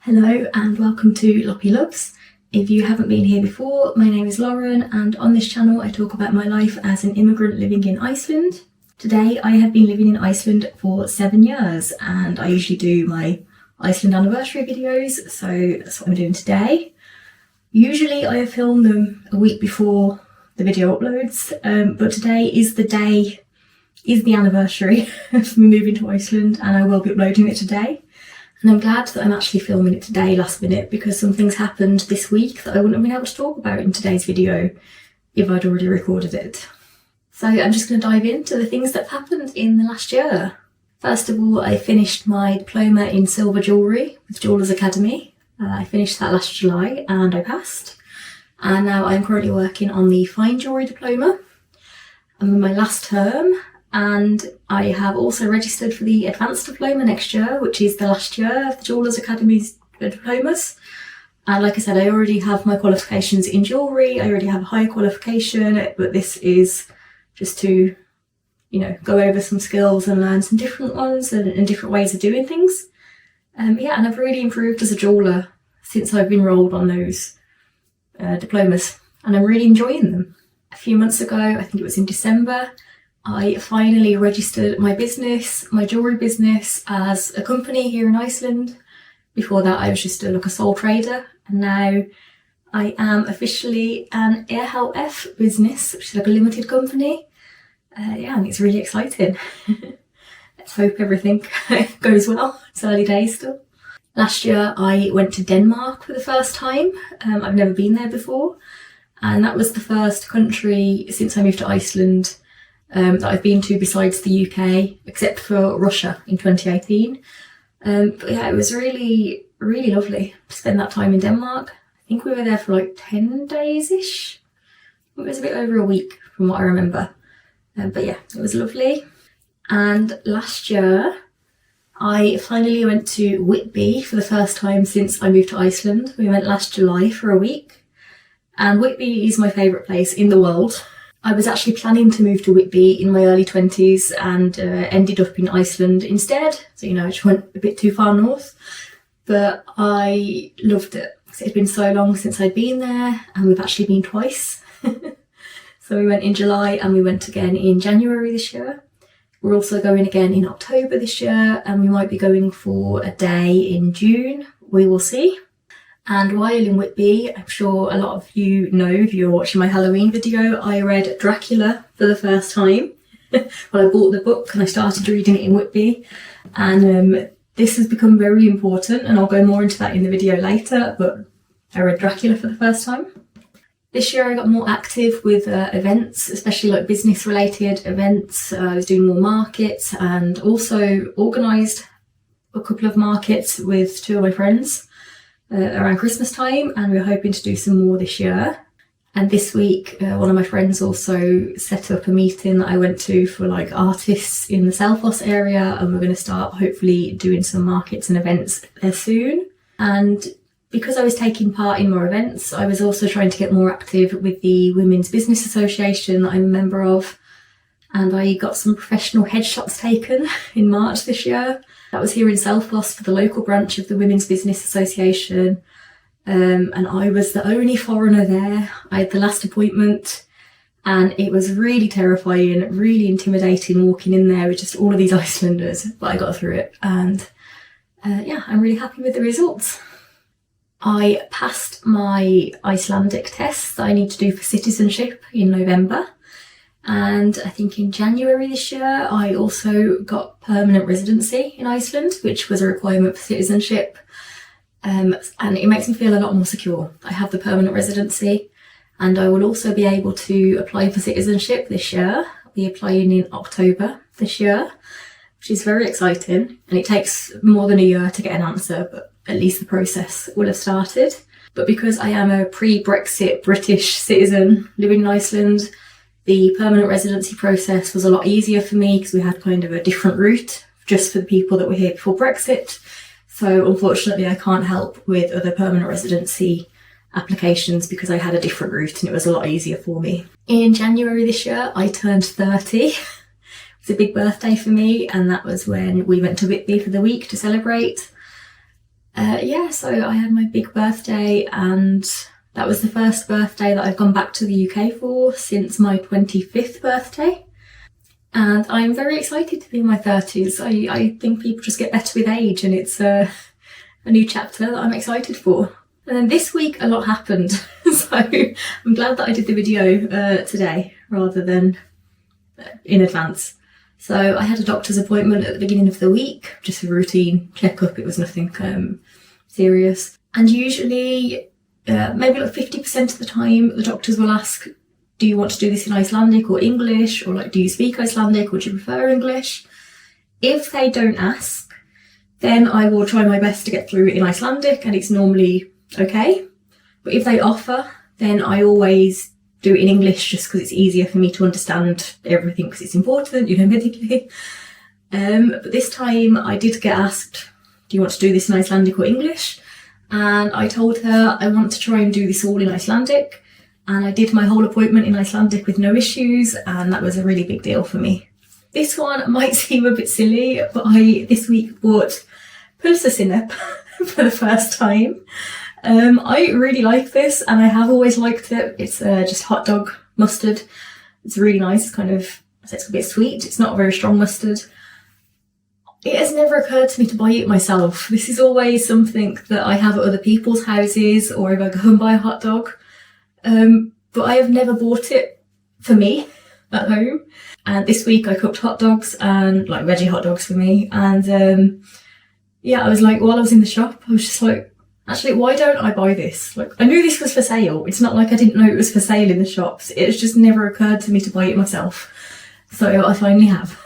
Hello and welcome to Loppy Loves. If you haven't been here before, my name is Lauren and on this channel I talk about my life as an immigrant living in Iceland. Today I have been living in Iceland for 7 years and I usually do my Iceland anniversary videos, so that's what I'm doing today. Usually I film them a week before the video uploads, but today is the anniversary of me moving to Iceland and I will be uploading it today. And I'm glad that I'm actually filming it today last minute because some things happened this week that I wouldn't have been able to talk about in today's video if I'd already recorded it. So I'm just going to dive into the things that happened in the last year. First of all, I finished my diploma in silver jewellery with Jewellers Academy. I finished that last July and I passed. And now I'm currently working on the fine jewellery diploma. I'm in my last term. And I have also registered for the advanced diploma next year, which is the last year of the Jewellers Academy's diplomas. And like I said, I already have my qualifications in jewellery. I already have a higher qualification, but this is just to, go over some skills and learn some different ones and different ways of doing things. And I've really improved as a jeweller since I've enrolled on those diplomas, and I'm really enjoying them. A few months ago, I think it was in December, I finally registered my business, my jewellery business, as a company here in Iceland. Before that I was just a sole trader, and now I am officially an EHF business, which is like a limited company. And it's really exciting. Let's hope everything goes well. It's early days still. Last year I went to Denmark for the first time. I've never been there before, and that was the first country since I moved to Iceland that I've been to besides the UK, except for Russia in 2018. But yeah, it was really, really lovely to spend that time in Denmark. I think we were there for like 10 days-ish. It was a bit over a week from what I remember. But yeah, it was lovely. And last year, I finally went to Whitby for the first time since I moved to Iceland. We went last July for a week. And Whitby is my favourite place in the world. I was actually planning to move to Whitby in my early 20s and ended up in Iceland instead. So, I just went a bit too far north. But I loved it. It had been so long since I'd been there, and we've actually been twice. So we went in July and we went again in January this year. We're also going again in October this year, and we might be going for a day in June. We will see. And while in Whitby, I'm sure a lot of you know if you're watching my Halloween video, I read Dracula for the first time. Well, I bought the book and I started reading it in Whitby. And this has become very important, and I'll go more into that in the video later, but I read Dracula for the first time. This year I got more active with events, especially like business related events. I was doing more markets and also organised a couple of markets with two of my friends around Christmas time, and we're hoping to do some more this year. And this week one of my friends also set up a meeting that I went to for like artists in the Selfoss area, and we're going to start hopefully doing some markets and events there soon. And because I was taking part in more events, I was also trying to get more active with the Women's Business Association that I'm a member of, and I got some professional headshots taken in March this year. That was here in Selfoss for the local branch of the Women's Business Association, and I was the only foreigner there. I had the last appointment, and it was really terrifying, really intimidating walking in there with just all of these Icelanders, but I got through it, and I'm really happy with the results. I passed my Icelandic test that I need to do for citizenship in November. And I think in January this year, I also got permanent residency in Iceland, which was a requirement for citizenship. And it makes me feel a lot more secure. I have the permanent residency, and I will also be able to apply for citizenship this year. I'll be applying in October this year, which is very exciting. And it takes more than a year to get an answer, but at least the process will have started. But because I am a pre-Brexit British citizen living in Iceland, the permanent residency process was a lot easier for me because we had kind of a different route just for the people that were here before Brexit. So unfortunately I can't help with other permanent residency applications because I had a different route and it was a lot easier for me. In January this year I turned 30. It was a big birthday for me, and that was when we went to Whitby for the week to celebrate. Yeah, so I had my big birthday, and that was the first birthday that I've gone back to the UK for since my 25th birthday. And I'm very excited to be in my 30s. I think people just get better with age, and it's a new chapter that I'm excited for. And then this week a lot happened, so I'm glad that I did the video today rather than in advance. So I had a doctor's appointment at the beginning of the week, just a routine checkup. It was nothing serious. And usually, maybe like 50% of the time, the doctors will ask, do you want to do this in Icelandic or English? Or like, do you speak Icelandic or do you prefer English? If they don't ask, then I will try my best to get through it in Icelandic, and it's normally okay. But if they offer, then I always do it in English, just because it's easier for me to understand everything, because it's important, medically. But this time I did get asked, do you want to do this in Icelandic or English? And I told her I want to try and do this all in Icelandic. And I did my whole appointment in Icelandic with no issues, and that was a really big deal for me. This one might seem a bit silly, but I this week bought pulsasinep for the first time. I really like this, and I have always liked it. It's just hot dog mustard. It's really nice. It's kind of, it's a bit sweet. It's not a very strong mustard. It has never occurred to me to buy it myself. This is always something that I have at other people's houses, or if I go and buy a hot dog. But I have never bought it for me at home. And this week I cooked hot dogs, and like veggie hot dogs for me. And yeah, I was like, while I was in the shop, I was just like, actually, why don't I buy this? Like, I knew this was for sale. It's not like I didn't know it was for sale in the shops. It's just never occurred to me to buy it myself. So I finally have.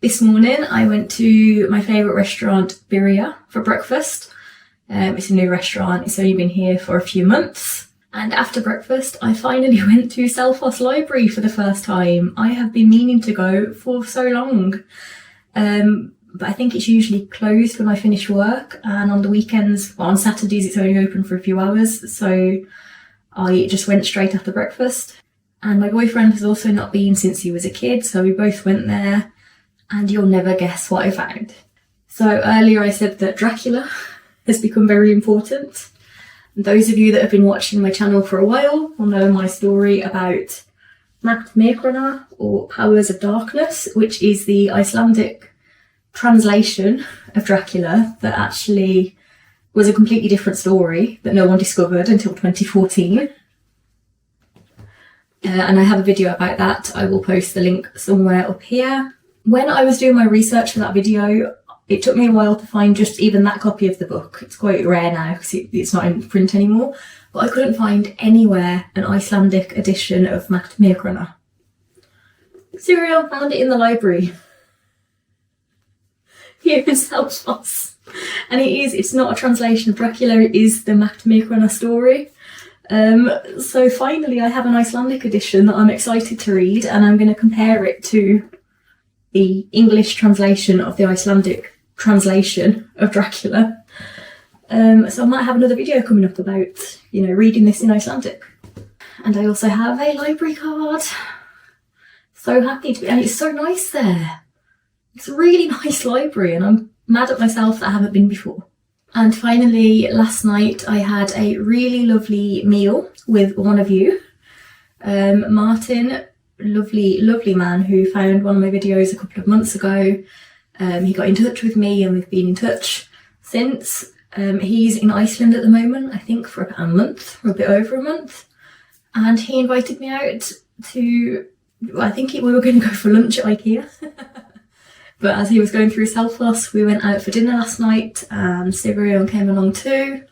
This morning I went to my favourite restaurant, Birria, for breakfast. It's a new restaurant. It's only been here for a few months. And after breakfast, I finally went to Selfoss Library for the first time. I have been meaning to go for so long. But I think it's usually closed when I finish work, and on the weekends, well, on Saturdays it's only open for a few hours, so I just went straight after breakfast. And my boyfriend has also not been since he was a kid, so we both went there, and you'll never guess what I found. So earlier I said that Dracula has become very important. And those of you that have been watching my channel for a while will know my story about Makt Mekrana, or Powers of Darkness, which is the Icelandic translation of Dracula that actually was a completely different story that no one discovered until 2014. And I have a video about that. I will post the link somewhere up here. When I was doing my research for that video, it took me a while to find just even that copy of the book. It's quite rare now because it's not in print anymore, but I couldn't find anywhere an Icelandic edition of Makt Mekrana. Cyril found it in the library here in Selfoss. And it's not a translation of Dracula, it is the Makt Mekrana story. So finally I have an Icelandic edition that I'm excited to read, and I'm going to compare it to the English translation of the Icelandic translation of Dracula. So I might have another video coming up about, reading this in Icelandic. And I also have a library card. So happy to be, and it's so nice there. It's a really nice library, and I'm mad at myself that I haven't been before. And finally, last night I had a really lovely meal with one of you. Martin, lovely man who found one of my videos a couple of months ago. He got in touch with me, and we've been in touch since. He's in Iceland at the moment, I think for about a month, or a bit over a month. And he invited me out to, I think we were going to go for lunch at IKEA. But as he was going through Selfoss, we went out for dinner last night, and Sigurjón came along too.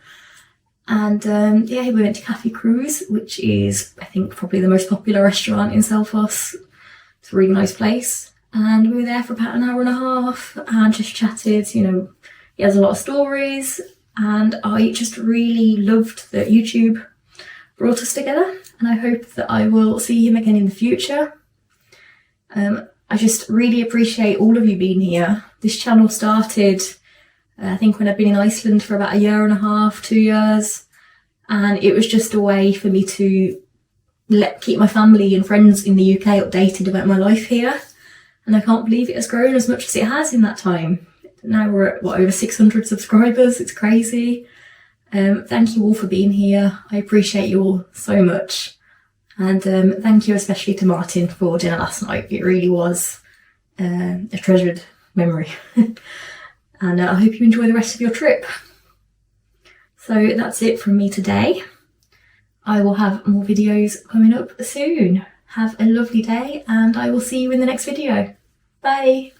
And yeah, we went to Café Cruz, which is, I think, probably the most popular restaurant in Selfoss. It's a really nice place. And we were there for about an hour and a half and just chatted. He has a lot of stories, and I just really loved that YouTube brought us together, and I hope that I will see him again in the future. I just really appreciate all of you being here. This channel started, I think, when I'd been in Iceland for about a year and a half, 2 years. And it was just a way for me to keep my family and friends in the UK updated about my life here. And I can't believe it has grown as much as it has in that time. Now we're at, what, over 600 subscribers. It's crazy. Thank you all for being here. I appreciate you all so much. And thank you especially to Martin for dinner last night. It really was a treasured memory. And I hope you enjoy the rest of your trip. So that's it from me today. I will have more videos coming up soon. Have a lovely day and I will see you in the next video. Bye!